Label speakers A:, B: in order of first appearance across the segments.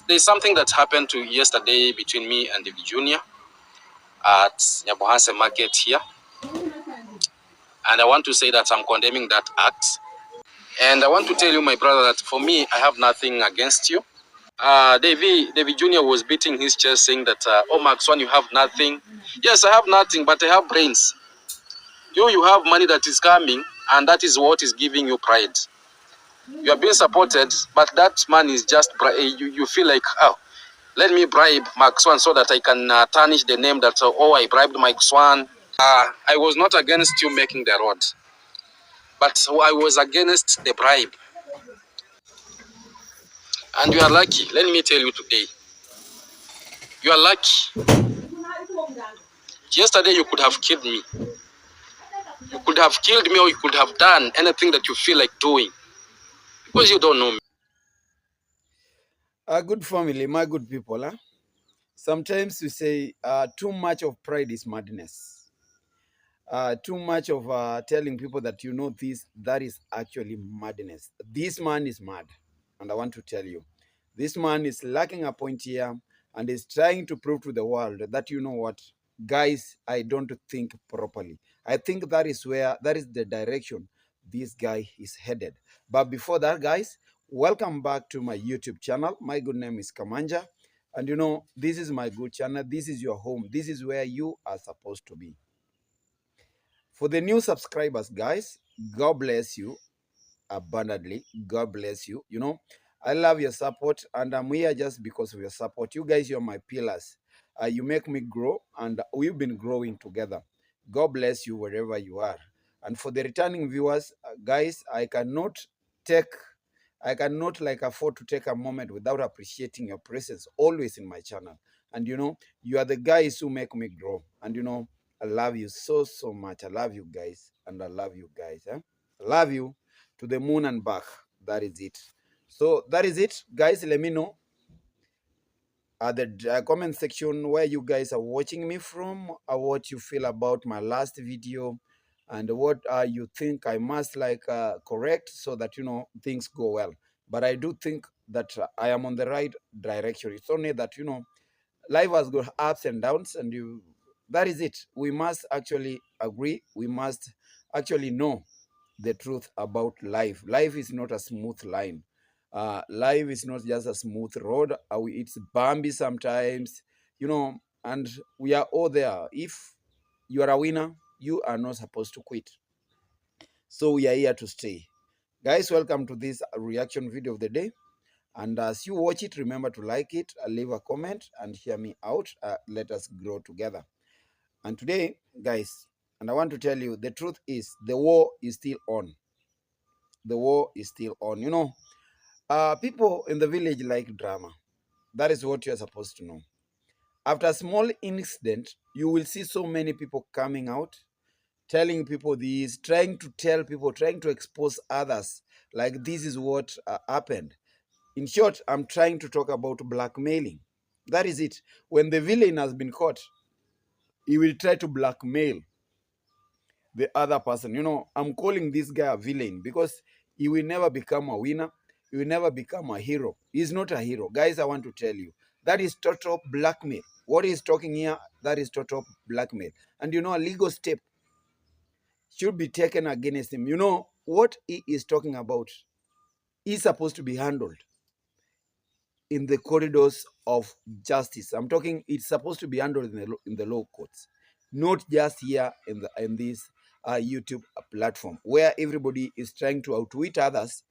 A: There's something that happened to yesterday between me and Davy Jnr. at Nyabohanse Market here. And I want to say that I'm condemning that act. And I want to tell you, my brother, that for me, I have nothing against you. Davy Jr. was beating his chest saying that, oh, Max One, you have nothing. Yes, I have nothing, but I have brains. You have money that is coming, and that is what is giving you pride. You are being supported, but that man is just, you feel like, oh, let me bribe Mark Swan so that I can tarnish the name that, oh, I bribed Mike Swan. I was not against you making the road, but I was against the bribe. And you are lucky. Let me tell you today. You are lucky. Yesterday you could have killed me. You could have killed me, or you could have done anything that you feel like doing. Because you don't know me.
B: A good family, my good people. Huh? Sometimes we say too much of pride is madness. Too much of telling people that you know this, that is actually madness. This man is mad. And I want to tell you, this man is lacking a point here and is trying to prove to the world that, you know what, guys, I don't think properly. I think that is the direction this guy is headed. But before that, guys, welcome back to my YouTube channel. My good name is Kamanja. And you know, this is my good channel. This is your home. This is where you are supposed to be. For the new subscribers, guys, God bless you abundantly. God bless you. You know, I love your support, and I'm here just because of your support. You guys, you're my pillars. You make me grow, and we've been growing together. God bless you wherever you are. And for the returning viewers, guys, I cannot like afford to take a moment without appreciating your presence always in my channel. And you know, you are the guys who make me grow. And you know, I love you so much. I love you guys, and I love you guys. I love you to the moon and back. That is it. So that is it, guys. Let me know at the comment section where you guys are watching me from, what you feel about my last video, and what you think I must correct so that you know things go well. But I do think that I am on the right direction. It's only that you know life has got ups and downs, and that is it. We must actually agree. We must actually know the truth about life. Life is not a smooth line. Life is not just a smooth road. It's bumpy sometimes, you know, and we are all there. If you are a winner, you are not supposed to quit. So we are here to stay. Guys, welcome to this reaction video of the day. And as you watch it, remember to like it, leave a comment, and hear me out. Let us grow together. And today, guys, and I want to tell you, the truth is the war is still on. The war is still on. You know, people in the village like drama. That is what you're supposed to know. After a small incident, you will see so many people coming out, telling people this, trying to tell people, trying to expose others, like this is what happened. In short, I'm trying to talk about blackmailing. That is it. When the villain has been caught, he will try to blackmail the other person. You know, I'm calling this guy a villain because he will never become a winner. He will never become a hero. He's not a hero. Guys, I want to tell you, that is total blackmail. What he's talking here, that is total blackmail. And you know, a legal step should be taken against him. You know, what he is talking about is supposed to be handled in the corridors of justice. I'm talking, it's supposed to be handled in the law courts, not just here in this YouTube platform where everybody is trying to outwit others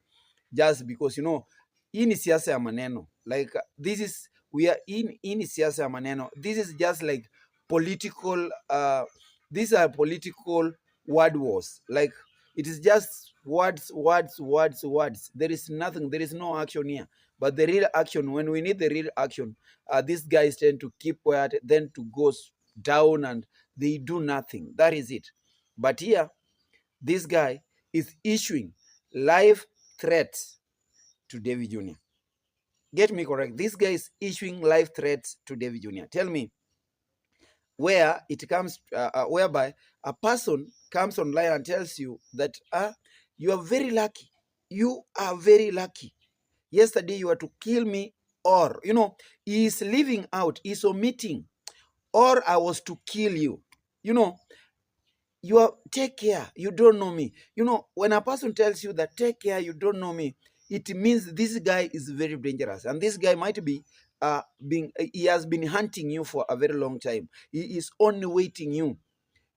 B: just because, you know, hii ni siasa ya maneno. Like this is, we are in siasa ya maneno. This is just like political, these are political word wars. Like it is just words. There is nothing, there is no action here. But the real action, when we need the real action, these guys tend to keep quiet, then to go down and they do nothing. That is it. But here, this guy is issuing live threats to Davy Jr. Get me correct. This guy is issuing live threats to Davy Jr. Tell me where it comes, whereby a person comes online and tells you that you are very lucky. You are very lucky. Yesterday you were to kill me or, he is leaving out, is omitting, or I was to kill you. You are, take care, you don't know me. When a person tells you that take care, you don't know me, it means this guy is very dangerous, and this guy might be he has been hunting you for a very long time. He is only waiting you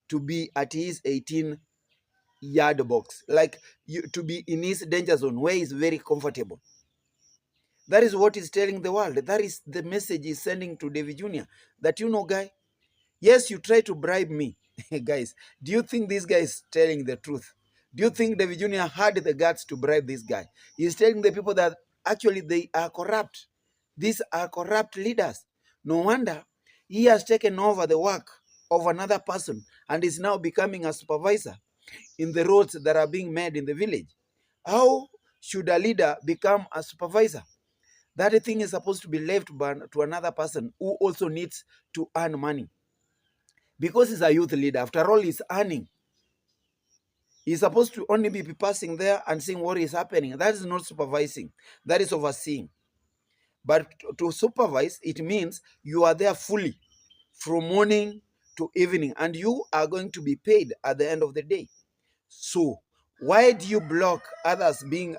B: to be at his 18-yard box, like you to be in his danger zone where he's very comfortable. That is what he's telling the world. That is the message he's sending to Davy Jr. That, guy, yes, you try to bribe me. Guys, do you think this guy is telling the truth? Do you think Davy Jr. had the guts to bribe this guy? He's telling the people that actually they are corrupt. These are corrupt leaders. No wonder he has taken over the work of another person and is now becoming a supervisor in the roads that are being made in the village. How should a leader become a supervisor? That thing is supposed to be left to another person who also needs to earn money. Because he's a youth leader, after all, he's earning. He's supposed to only be passing there and seeing what is happening. That is not supervising. That is overseeing. But to supervise, it means you are there fully from morning to evening, and you are going to be paid at the end of the day. So why do you block others being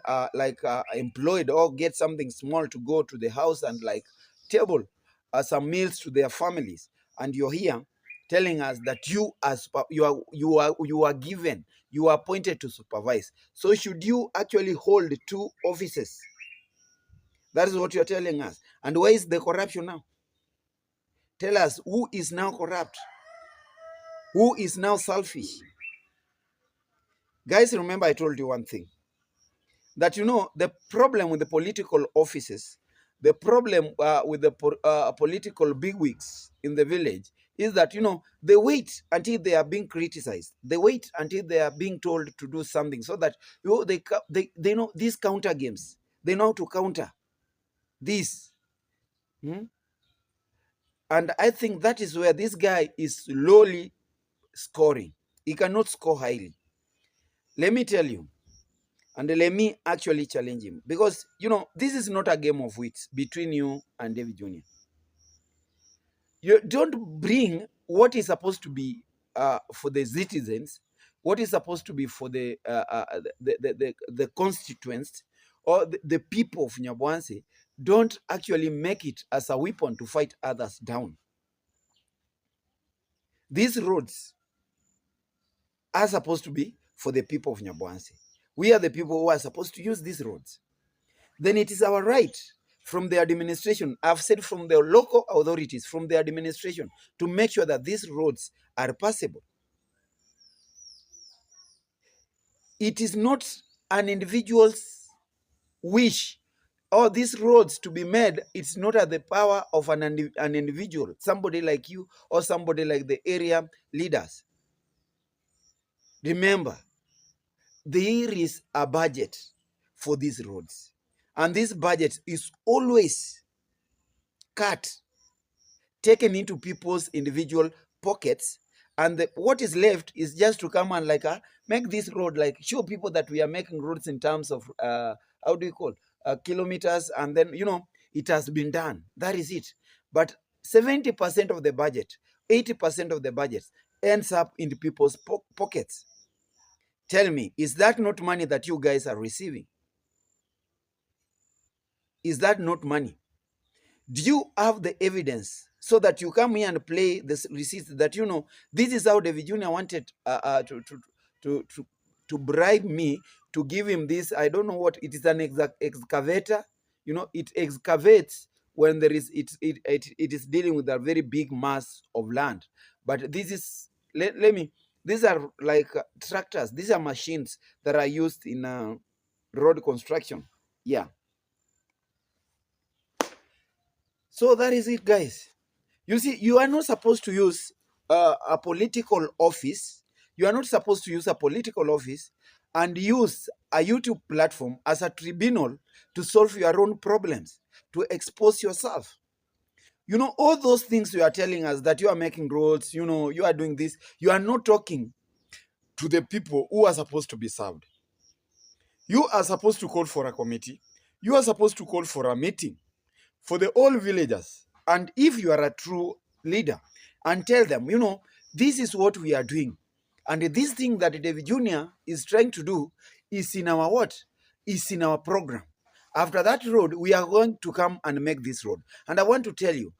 B: employed or get something small to go to the house and like table some meals to their families, and you're here telling us that you are given, you are appointed to supervise? So should you actually hold 2 offices? That is what you're telling us. And where is the corruption now? Tell us, who is now corrupt? Who is now selfish? Guys, remember I told you one thing. That, the problem with the political offices, the problem with the political bigwigs in the village is that, they wait until they are being criticized. They wait until they are being told to do something, so that they know these counter games. They know how to counter this. And I think that is where this guy is slowly scoring. He cannot score highly. Let me tell you. And let me actually challenge him. Because, this is not a game of wits between you and Davy Jr. You don't bring what is supposed to be for the citizens, what is supposed to be for the constituents or the people of Nyabohanse. Don't actually make it as a weapon to fight others down. These roads are supposed to be for the people of Nyabohanse. We are the people who are supposed to use these roads. Then it is our right from the administration, I've said from the local authorities, from the administration, to make sure that these roads are passable. It is not an individual's wish or these roads to be made. It's not at the power of an individual, somebody like you or somebody like the area leaders. Remember, there is a budget for these roads, and this budget is always cut, taken into people's individual pockets, and what is left is just to come and make this road, show people that we are making roads in terms of how do you call kilometers, and then it has been done. That is it. But 70% of the budget, 80% of the budget ends up in the people's pockets. Tell me, is that not money that you guys are receiving? Is that not money? Do you have the evidence so that you come here and play this receipt that this is how Davy Jr. wanted to bribe me to give him this? I don't know what it is. An excavator. It excavates when there is it is dealing with a very big mass of land. But this is these are like tractors. These are machines that are used in road construction. Yeah. So that is it, guys. You see, you are not supposed to use a political office. You are not supposed to use a political office and use a YouTube platform as a tribunal to solve your own problems, to expose yourself. All those things you are telling us, that you are making roads, you are doing this. You are not talking to the people who are supposed to be served. You are supposed to call for a committee. You are supposed to call for a meeting for the all villagers. And if you are a true leader, and tell them, this is what we are doing. And this thing that David Jr. is trying to do is in our what? Is in our program. After that road, we are going to come and make this road. And I want to tell you,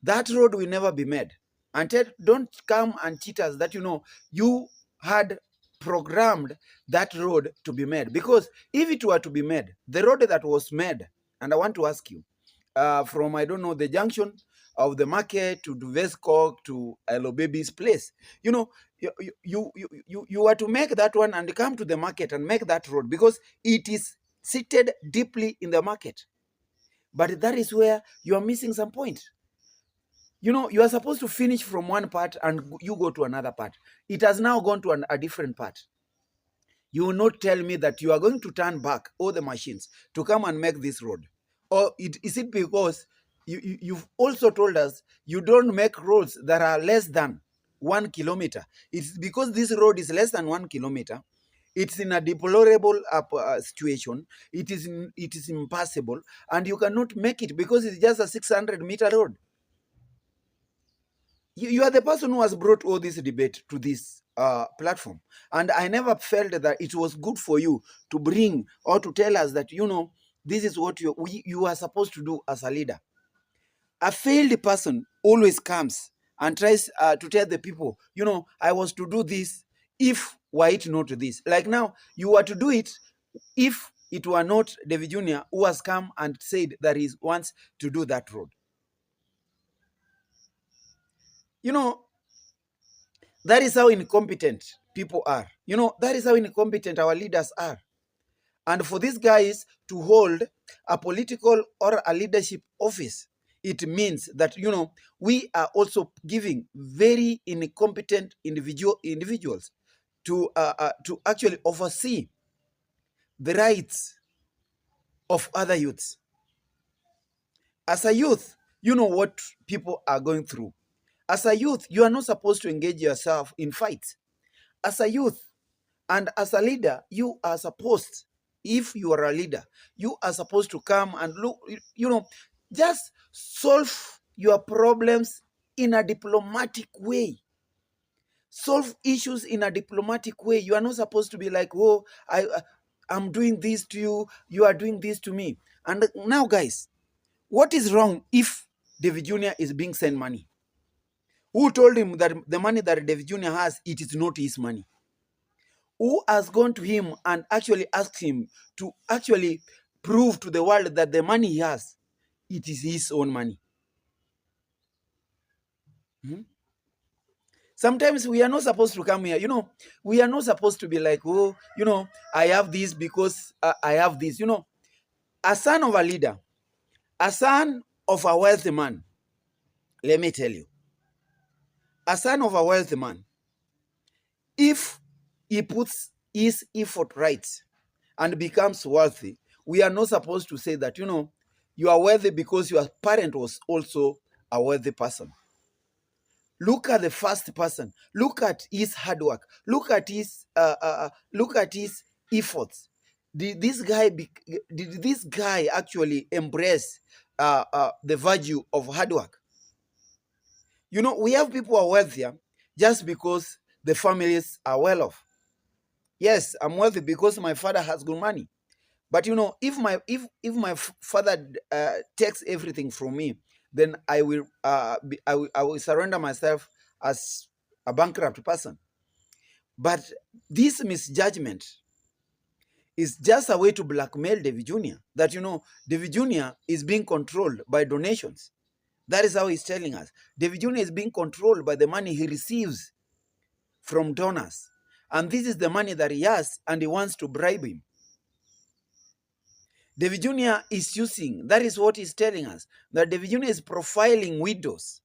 B: that road will never be made. And don't come and cheat us that, you had programmed that road to be made. Because if it were to be made, the road that was made, and I want to ask you, from, I don't know, the junction of the market to Duvescock to Hello Baby's place, you are to make that one and come to the market and make that road because it is seated deeply in the market. But that is where you are missing some point. You are supposed to finish from one part and you go to another part. It has now gone to a different part. You will not tell me that you are going to turn back all the machines to come and make this road. Or is it because you've also told us you don't make roads that are less than 1 kilometer? It's because this road is less than 1 kilometer. It's in a deplorable situation. It is impossible. And you cannot make it because it's just a 600-meter road. You are the person who has brought all this debate to this platform. And I never felt that it was good for you to bring or to tell us that, this is what you are supposed to do as a leader. A failed person always comes and tries to tell the people, I was to do this if were it not this. Like now, you were to do it if it were not Davy Jr. who has come and said that he wants to do that road. That is how incompetent people are. That is how incompetent our leaders are. And for these guys to hold a political or a leadership office, it means that, we are also giving very incompetent individuals to actually oversee the rights of other youths. As a youth, you know what people are going through. As a youth, you are not supposed to engage yourself in fights. As a youth and as a leader, you are supposed, if you are a leader, you are supposed to come and look, just solve your problems in a diplomatic way. Solve issues in a diplomatic way. You are not supposed to be like, oh, I'm doing this to you, you are doing this to me. And now, guys, what is wrong if David Jr. is being sent money? Who told him that the money that David Jr. has, it is not his money? Who has gone to him and actually asked him to actually prove to the world that the money he has, it is his own money? Sometimes we are not supposed to come here. We are not supposed to be like, oh, I have this because I have this. A son of a leader, a son of a wealthy man, let me tell you, a son of a wealthy man, if he puts his effort right and becomes wealthy, we are not supposed to say that, you are wealthy because your parent was also a wealthy person. Look at the first person. Look at his hard work. Look at his efforts. Did this guy actually embrace the virtue of hard work? We have people who are wealthier just because the families are well off. Yes, I'm wealthy because my father has good money. But if my father takes everything from me, then I will surrender myself as a bankrupt person. But this misjudgment is just a way to blackmail Davy Jr. That Davy Jr. is being controlled by donations. That is how he's telling us. Davy Jr. is being controlled by the money he receives from donors. And this is the money that he has, and he wants to bribe him. Davy Jr. is using, that is what he's telling us, that Davy Jr. is profiling widows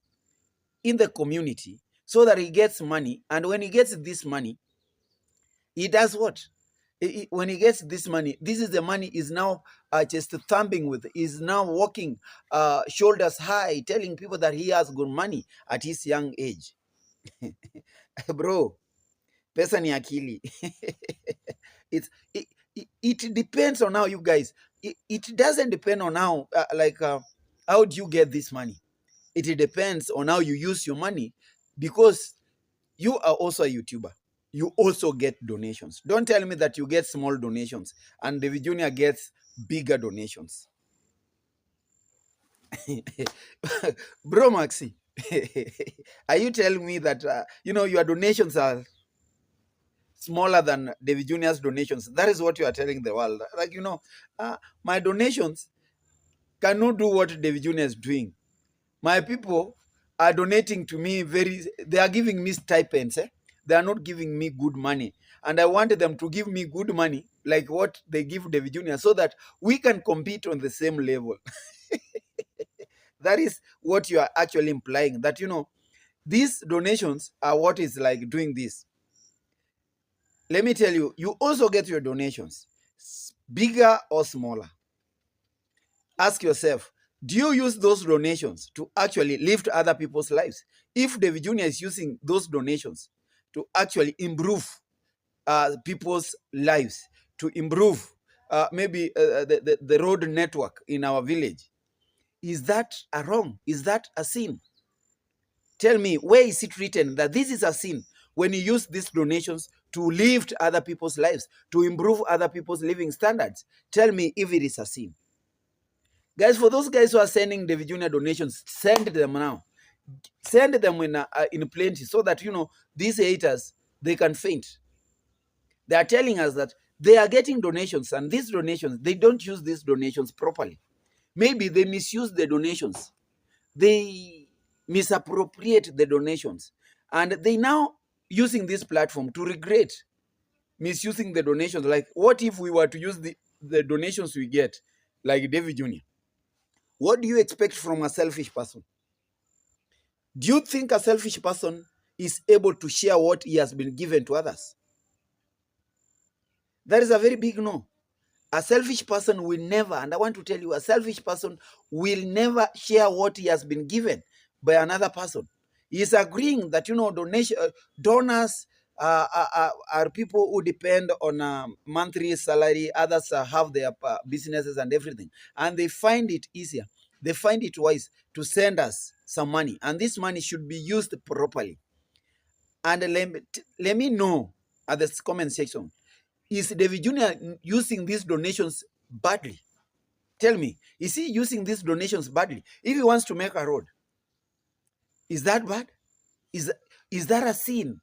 B: in the community so that he gets money. And when he gets this money, he does what? When he gets this money, this is the money is now just thumping with, is now walking shoulders high, telling people that he has good money at his young age. Bro, pesa ni akili. It depends on how you guys, it doesn't depend on how, How do you get this money? It depends on how you use your money, because you are also a YouTuber. You also get donations. Don't tell me that you get small donations and Davy Jr. gets bigger donations. Bro Maxi, are you telling me that your donations are smaller than Davy Jr.'s donations? That is what you are telling the world. Like, my donations cannot do what Davy Jr. is doing. My people are donating to me they are giving me stipends. They are not giving me good money. And I want them to give me good money like what they give Davy Jr. so that we can compete on the same level. That is what you are actually implying, that, these donations are what is like doing this. Let me tell you, you also get your donations, bigger or smaller. Ask yourself, do you use those donations to actually lift other people's lives? If Davy Jr. is using those donations to actually improve people's lives, to improve maybe the road network in our village, is that a wrong? Is that a sin? Tell me, where is it written that this is a sin when you use these donations to lift other people's lives, to improve other people's living standards? Tell me if it is a sin. Guys, for those guys who are sending Davy Jr. donations, send them now. Send them in plenty so that, these haters, they can faint. They are telling us that they are getting donations, and these donations, they don't use these donations properly. Maybe they misuse the donations. They misappropriate the donations. And they now using this platform to regret misusing the donations. Like, what if we were to use the donations we get, like Davy Jr.? What do you expect from a selfish person? Do you think a selfish person is able to share what he has been given to others? That is a very big no. A selfish person will never, and I want to tell you, a selfish person will never share what he has been given by another person. He is agreeing that, donors are people who depend on a monthly salary. Others have their businesses and everything, and they find it easier. They find it wise to send us some money, and this money should be used properly. And let me know at the comment section, is Davy Jr. using these donations badly? Tell me, is he using these donations badly? If he wants to make a road, is that bad? Is that a sin?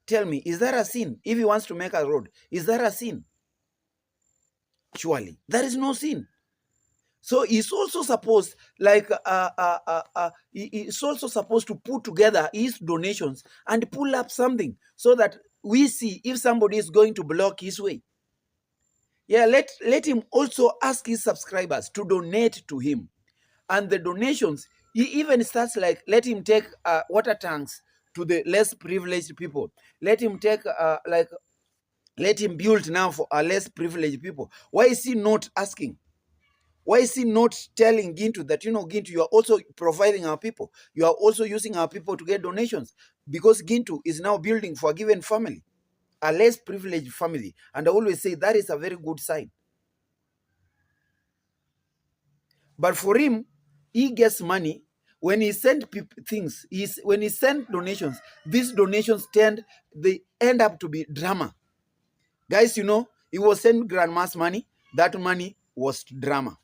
B: Tell me, is that a sin? If he wants to make a road, is that a sin? Surely, there is no sin. So he's also supposed, he's also supposed to put together his donations and pull up something so that we see if somebody is going to block his way. Yeah, let him also ask his subscribers to donate to him. And the donations, he even starts like, let him take water tanks to the less privileged people. Let him take, let him build now for our less privileged people. Why is he not asking? Why is he not telling Gintu that, Gintu, you are also providing our people. You are also using our people to get donations, because Gintu is now building for a given family, a less privileged family. And I always say that is a very good sign. But for him, he gets money when he send things. When he send donations, these donations they end up to be drama. Guys, he was sent grandma's money. That money was drama.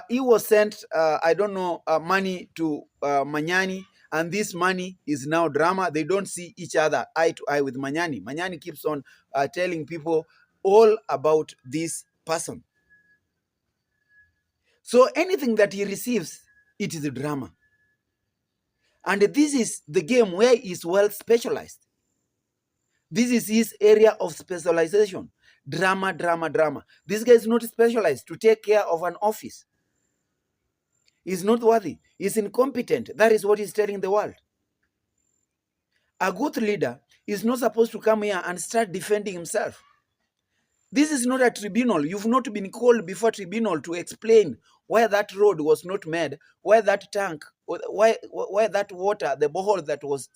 B: He was sent, I don't know, money to Manyani, and this money is now drama. They don't see each other eye to eye with Manyani. Manyani keeps on telling people all about this person. So anything that he receives, it is a drama. And this is the game where he's well specialized. This is his area of specialization. Drama, drama, drama. This guy is not specialized to take care of an office. He's not worthy. He's incompetent. That is what he's telling the world. A good leader is not supposed to come here and start defending himself. This is not a tribunal. You've not been called before tribunal to explain why that road was not made, why that tank, why that water, the borehole that was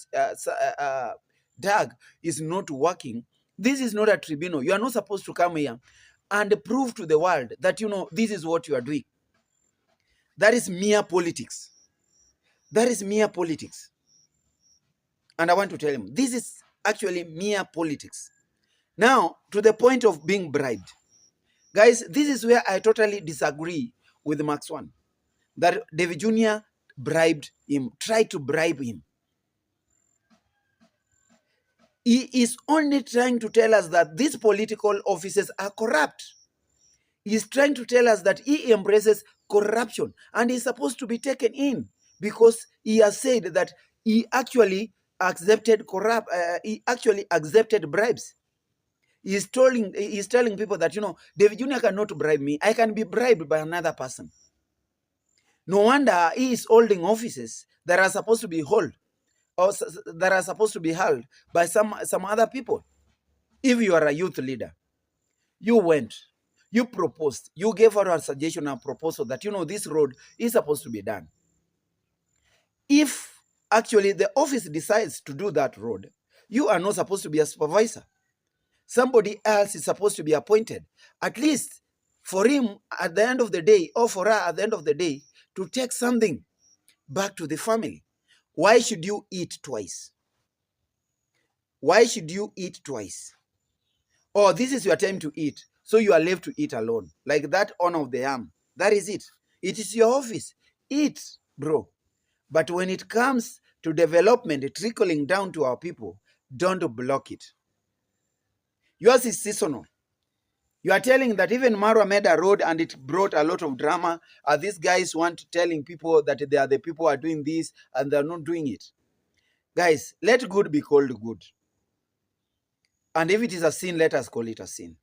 B: dug is not working. This is not a tribunal. You are not supposed to come here and prove to the world that, this is what you are doing. That is mere politics. That is mere politics. And I want to tell him, this is actually mere politics. Now, to the point of being bribed. Guys, this is where I totally disagree with Max One. That Davy Jr. bribed him, tried to bribe him. He is only trying to tell us that these political offices are corrupt. He is trying to tell us that he embraces corruption and is supposed to be taken in because he has said that he actually accepted bribes. He's telling people that, David Jr. cannot bribe me. I can be bribed by another person. No wonder he is holding offices that are supposed to be held by some other people. If you are a youth leader, you went, you proposed, you gave out a suggestion and proposal that, this road is supposed to be done. If actually the office decides to do that road, you are not supposed to be a supervisor. Somebody else is supposed to be appointed, at least for him at the end of the day, or for her at the end of the day, to take something back to the family. Why should you eat twice? Why should you eat twice? Oh, this is your time to eat, so you are left to eat alone, like that honor of the arm. That is it. It is your office. Eat, bro. But when it comes to development trickling down to our people, don't block it. Yours is seasonal. You are telling that even Marwa made a road and it brought a lot of drama. These guys want telling people that they are the people who are doing this and they're not doing it. Guys, let good be called good. And if it is a sin, let us call it a sin.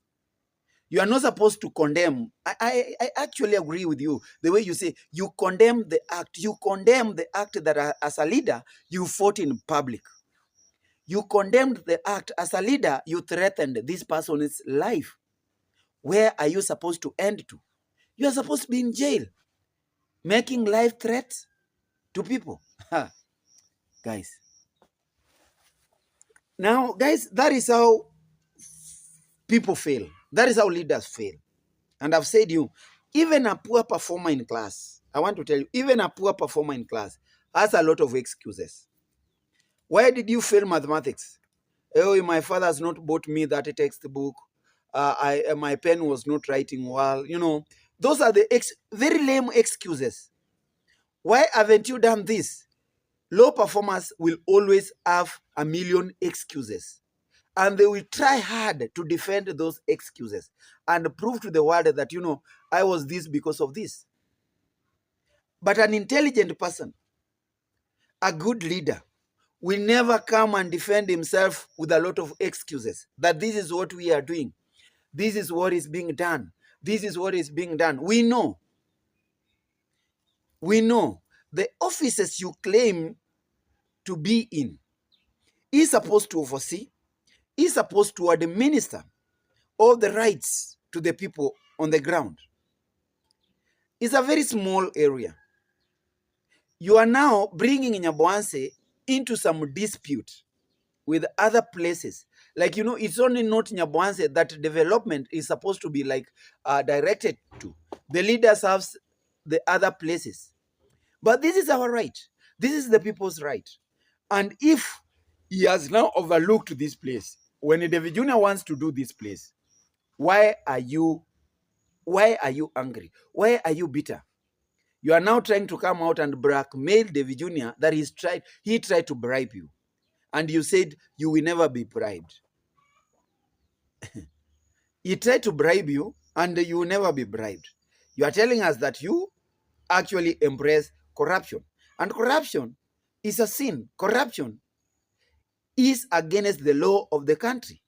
B: You are not supposed to condemn. I actually agree with you. The way you say, you condemn the act. You condemn the act that as a leader, you fought in public. You condemned the act. As a leader, you threatened this person's life. Where are you supposed to end to? You are supposed to be in jail, making life threats to people. Guys. Now, guys, that is how people fail. That is how leaders fail. And I've said you, even a poor performer in class, I want to tell you, even a poor performer in class has a lot of excuses. Why did you fail mathematics? Oh, my father has not bought me that textbook. My pen was not writing well. Those are the very lame excuses. Why haven't you done this? Low performers will always have a million excuses. And they will try hard to defend those excuses and prove to the world that, I was this because of this. But an intelligent person, a good leader, will never come and defend himself with a lot of excuses. That this is what we are doing. This is what is being done. This is what is being done. We know. The offices you claim to be in is supposed to oversee, is supposed to administer all the rights to the people on the ground. It's a very small area. You are now bringing Nyabohanse into some dispute with other places. Like, it's only not Nyabohanse that development is supposed to be directed to. The leaders have the other places. But this is our right. This is the people's right. And if he has now overlooked this place, when Davy Jr. wants to do this place, why are you angry? Why are you bitter? You are now trying to come out and blackmail Davy Jr. that he tried to bribe you. And you said you will never be bribed. He tried to bribe you and you will never be bribed. You are telling us that you actually embrace corruption. And corruption is a sin. Corruption is against the law of the country.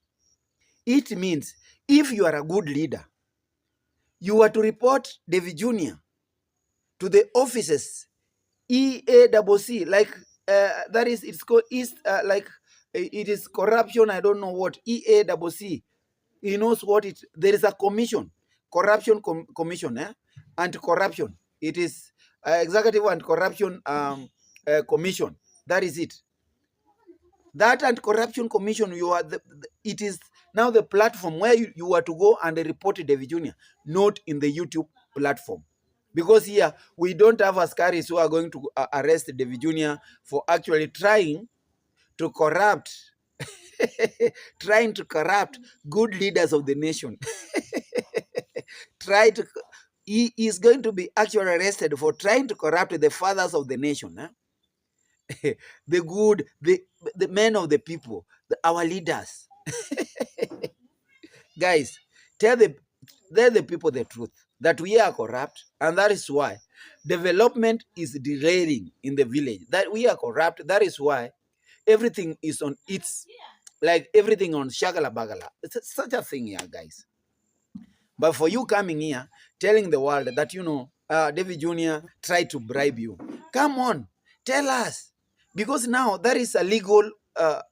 B: It means if you are a good leader, you are to report Davy Jr. to the offices, EACC, that is, it's called it is corruption, I don't know what, EACC. He knows what there is a commission, corruption commission, anti-corruption. It is executive anti-corruption commission. That is it. That anti-corruption commission, it is now the platform where you are to go and report Davy Jr., not in the YouTube platform. Because here we don't have askaris who are going to arrest Davy Jnr. for actually trying to corrupt trying to corrupt good leaders of the nation. He is going to be actually arrested for trying to corrupt the fathers of the nation, the good, the men of the people, our leaders. Guys, tell the people the truth, that we are corrupt, and that is why development is derailing in the village. That we are corrupt, that is why everything is on its, like everything on shagala bagala. It's such a thing here, guys. But for you coming here, telling the world that, Davy Jnr. tried to bribe you. Come on, tell us. Because now that is a legal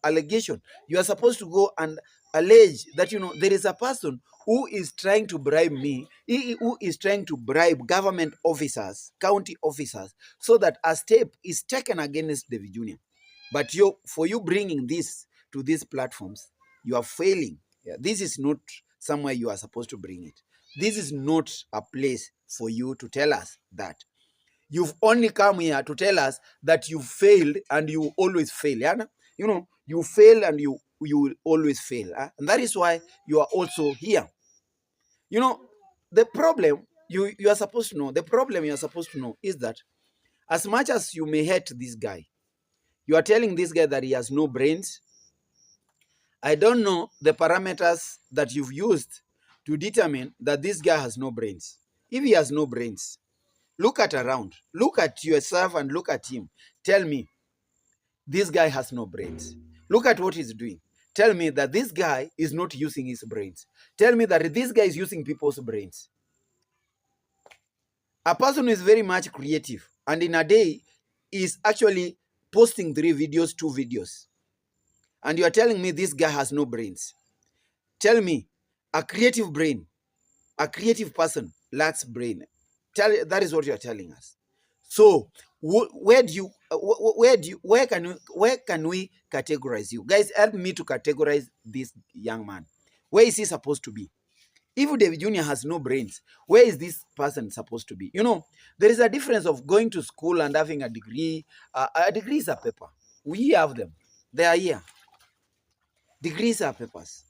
B: allegation. You are supposed to go and allege that, there is a person who is trying to bribe me, who is trying to bribe government officers, county officers, so that a step is taken against Davy Jnr. But for you bringing this to these platforms, you are failing. Yeah, this is not somewhere you are supposed to bring it. This is not a place for you to tell us that. You've only come here to tell us that you failed and you always fail. Yeah? You fail and you will always fail. And that is why you are also here. The problem you are supposed to know, the problem you are supposed to know is that as much as you may hate this guy, you are telling this guy that he has no brains. I don't know the parameters that you've used to determine that this guy has no brains. If he has no brains, look at around. Look at yourself and look at him. Tell me, this guy has no brains. Look at what he's doing. Tell me that this guy is not using his brains. Tell me that this guy is using people's brains. A person who is very much creative and in a day is actually posting 3 videos, 2 videos. And you are telling me this guy has no brains. Tell me, a creative brain, a creative person lacks brain. That is what you are telling us. So where can we categorize you? Guys, help me to categorize this young man. Where is he supposed to be? If Davy Jnr. has no brains, where is this person supposed to be? There is a difference of going to school and having a degree. A degree is a paper. We have them. They are here. Degrees are papers.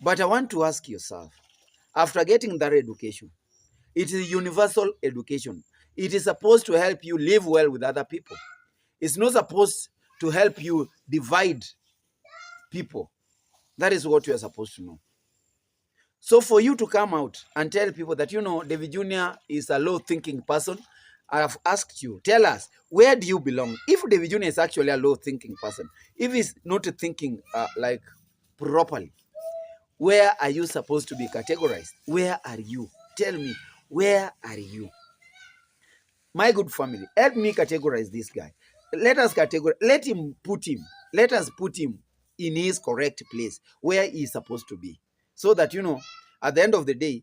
B: But I want to ask yourself, after getting that education, it is universal education. It is supposed to help you live well with other people. It's not supposed to help you divide people. That is what you are supposed to know. So for you to come out and tell people that, Davy Jnr. is a low-thinking person, I have asked you, tell us, where do you belong? If Davy Jnr. is actually a low-thinking person, if he's not thinking properly, where are you supposed to be categorized? Where are you? Tell me, where are you? My good family, help me categorize this guy. Let us put him in his correct place, where he is supposed to be. So that, at the end of the day,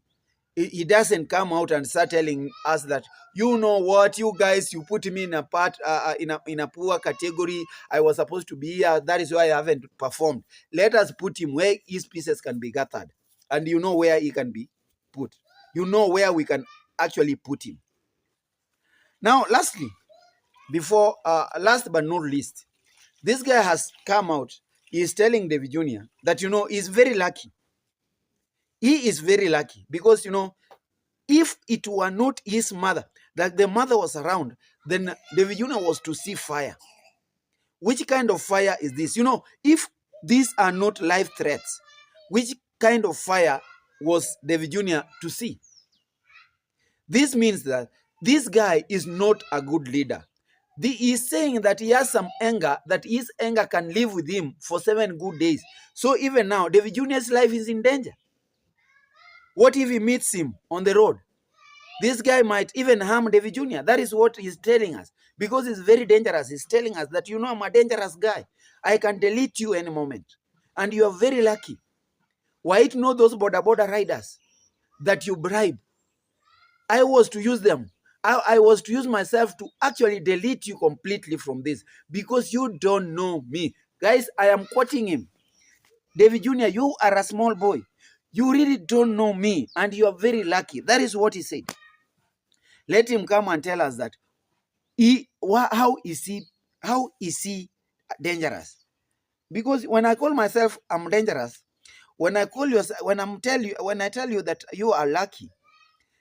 B: he doesn't come out and start telling us that, you know what, you guys, you put me in a part, in a poor category. I was supposed to be here. That is why I haven't performed. Let us put him where his pieces can be gathered. And you know where he can be put. You know where we can actually put him. Now, lastly, last but not least, this guy has come out. He is telling Davy Jnr. that, he's very lucky. He is very lucky because, if it were not his mother, that the mother was around, then Davy Jnr. was to see fire. Which kind of fire is this? If these are not life threats, which kind of fire was Davy Jnr. to see? This means that this guy is not a good leader. He is saying that he has some anger, that his anger can live with him for 7 good days. So even now, Davy Jnr.'s life is in danger. What if he meets him on the road? This guy might even harm Davy Jnr. That is what he's telling us. Because it's very dangerous. He's telling us that, I'm a dangerous guy. I can delete you any moment. And you are very lucky. Why not those border riders that you bribe? I was to use them. I was to use myself to actually delete you completely from this. Because you don't know me. Guys, I am quoting him. Davy Jnr., you are a small boy. You really don't know me. And you are very lucky. That is what he said. Let him come and tell us that how is he dangerous? Because when I call myself I'm dangerous, when I tell you that you are lucky,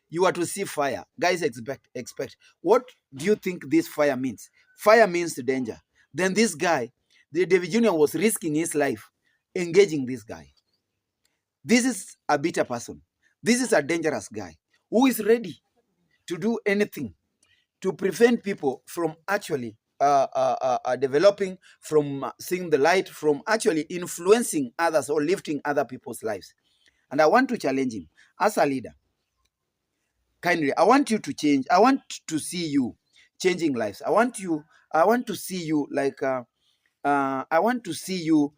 B: you are to see fire. Guys, expect. What do you think this fire means? Fire means danger. Then this guy, the Davy Jnr. was risking his life engaging this guy. This is a bitter person. This is a dangerous guy who is ready to do anything to prevent people from actually developing, from seeing the light, from actually influencing others or lifting other people's lives. And I want to challenge him as a leader. Kindly, I want you to change. I want to see you changing lives. I want to see you like I want to see you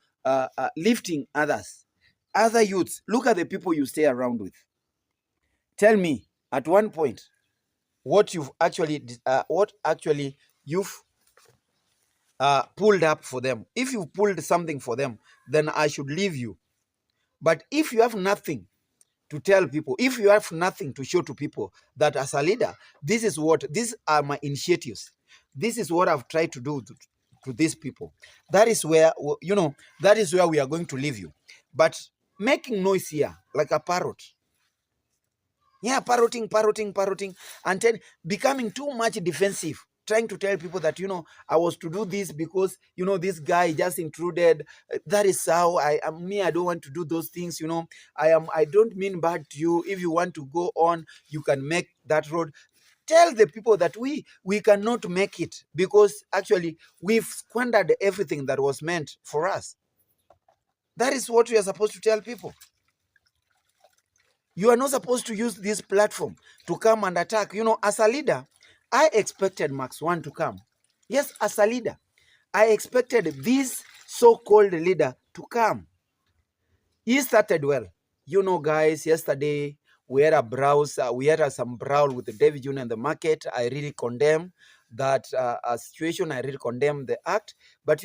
B: lifting others, other youths. Look at the people you stay around with. Tell me at one point what actually you've pulled up for them. If you pulled something for them, then I should leave you. But if you have nothing to tell people, if you have nothing to show to people that as a leader, these are my initiatives, this is what I've tried to do to these people, that is where we are going to leave you. But making noise here like a parrot, parroting, and then becoming too much defensive, trying to tell people that, I was to do this because, this guy just intruded. That is how I am. I don't want to do those things. I don't mean bad to you. If you want to go on, you can make that road. Tell the people that we cannot make it because actually we've squandered everything that was meant for us. That is what we are supposed to tell people. You are not supposed to use this platform to come and attack. As a leader, I expected Max 1 to come. Yes, as a leader, I expected this so-called leader to come. He started well. Guys, yesterday we had some brawl with the Davy Jnr. in the market. I really condemn that situation. I really condemn the act. But,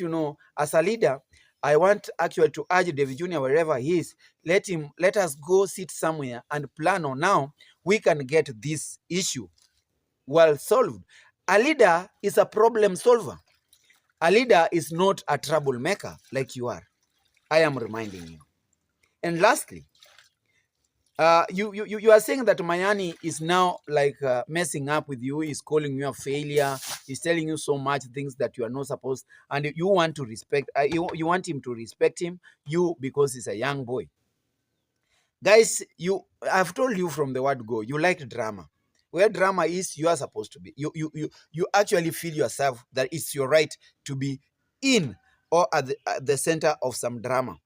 B: as a leader, I want actually to urge Davy Jnr. wherever he is, let us go sit somewhere and plan on how we can get this issue well solved. A leader is a problem solver. A leader is not a troublemaker like you are. I am reminding you. And lastly, you are saying that Mayani is now like messing up with you. He's calling you a failure. He's telling you so much things that you are not supposed, and you want to respect. You want him to respect him. Because he's a young boy. Guys, I've told you from the word go. You like drama. Where drama is, you are supposed to be. You actually feel yourself that it's your right to be in or at the center of some drama.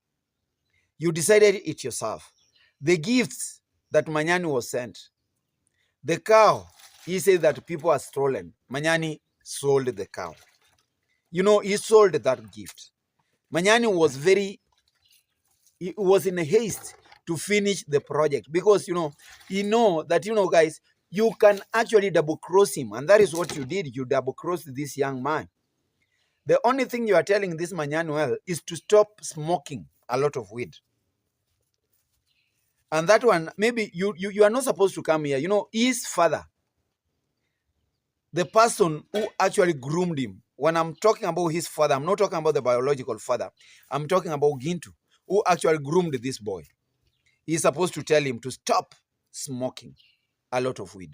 B: You decided it yourself. The gifts that Manyani was sent, the cow, he said that people are stolen. Manyani sold the cow. He sold that gift. Manyani was in a haste to finish the project because, he know that, guys, you can actually double cross him. And that is what you did. You double crossed this young man. The only thing you are telling this Manyani is to stop smoking a lot of weed. And that one, maybe you are not supposed to come here. His father, the person who actually groomed him. When I'm talking about his father, I'm not talking about the biological father. I'm talking about Gintu, who actually groomed this boy. He's supposed to tell him to stop smoking a lot of weed.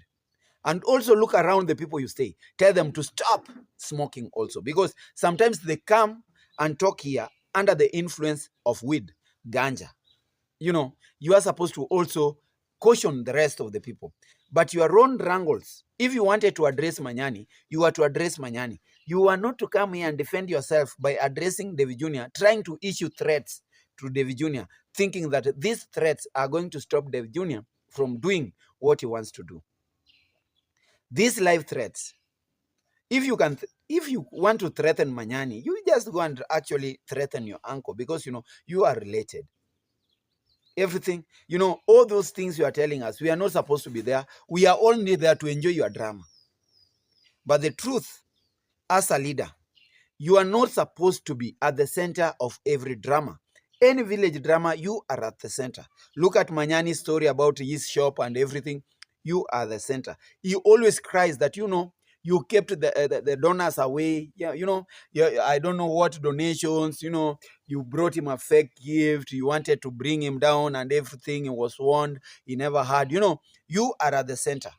B: And also look around the people you stay. Tell them to stop smoking also. Because sometimes they come and talk here under the influence of weed, ganja. You are supposed to also caution the rest of the people. But your own wrangles, if you wanted to address Manyani, you are to address Manyani. You are not to come here and defend yourself by addressing Davy Jnr., trying to issue threats to Davy Jnr., thinking that these threats are going to stop Davy Jnr. from doing what he wants to do. These live threats, if you want to threaten Manyani, you just go and actually threaten your uncle because, you are related. Everything, all those things you are telling us, we are not supposed to be there. We are only there to enjoy your drama. But the truth, as a leader, you are not supposed to be at the center of every drama. Any village drama, you are at the center. Look at Manyani's story about his shop and everything. You are the center. He always cries that, you kept the donors away. Yeah, yeah, I don't know what donations, you brought him a fake gift. You wanted to bring him down and everything. He was warned. He never had, you are at the center.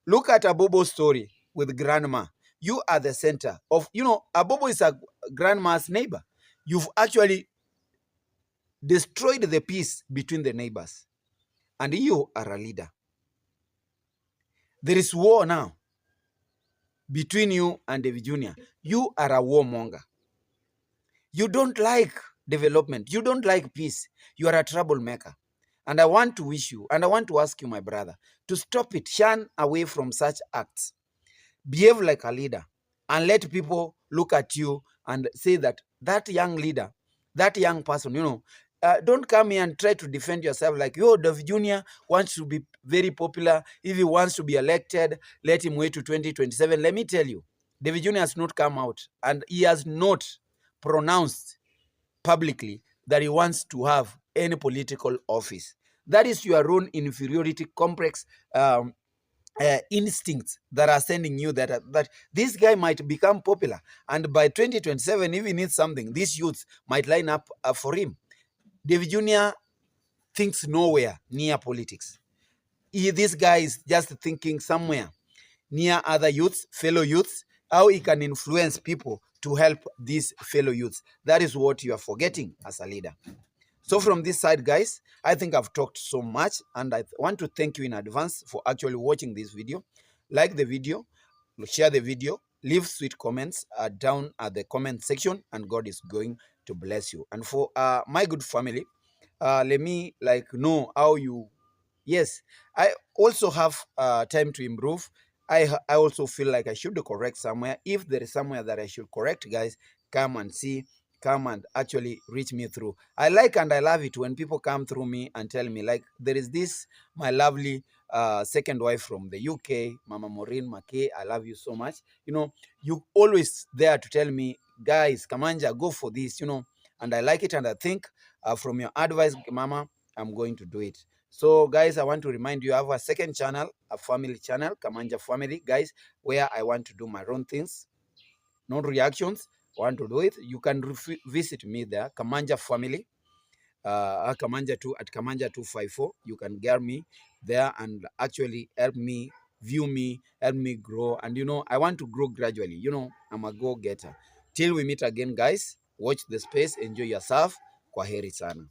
B: Look at Abobo's story with grandma. You are the center of, Abobo is a grandma's neighbor. You've actually destroyed the peace between the neighbors. And you are a leader. There is war now between you and Davy Jr. You are a warmonger. You don't like development. You don't like peace. You are a troublemaker. And I want to wish you, and I want to ask you, my brother, to stop it. Shun away from such acts. Behave like a leader and let people look at you and say that young leader, that young person, don't come here and try to defend yourself like, Davy Jr. wants to be very popular. If he wants to be elected, let him wait to 2027. Let me tell you, Davy Jr. has not come out and he has not pronounced publicly that he wants to have any political office. That is your own inferiority complex instincts that are sending you that this guy might become popular, and by 2027, if he needs something, these youths might line up for him. Davy Jr. thinks nowhere near politics. This guy is just thinking somewhere near other youths, fellow youths, how he can influence people to help these fellow youths. That is what you are forgetting as a leader. So from this side, guys, I think I've talked so much, and I want to thank you in advance for actually watching this video. Like the video, share the video, leave sweet comments down at the comment section, and God is going to bless you. And for my good family, let me know how you. Yes, I also have time to improve. I also feel like I should correct somewhere. If there is somewhere that I should correct, guys, come and see. Come and actually reach me through. I like and I love it when people come through me and tell me, like, there is this, my lovely second wife from the UK, Mama Maureen McKay. I love you so much. You always there to tell me, guys, Kamanja, go for this, and I like it. And I think from your advice, Mama, I'm going to do it. So, guys, I want to remind you, I have a second channel, a family channel, Kamanja Family, guys, where I want to do my own things, not reactions. Want to do it, you can visit me there, Kamanja Family, Kamanja 2 at Kamanja 254. You can get me there and actually help me, view me, help me grow. And I want to grow gradually. I'm a go-getter. Till we meet again, guys. Watch the space, enjoy yourself. Kwaheri sana.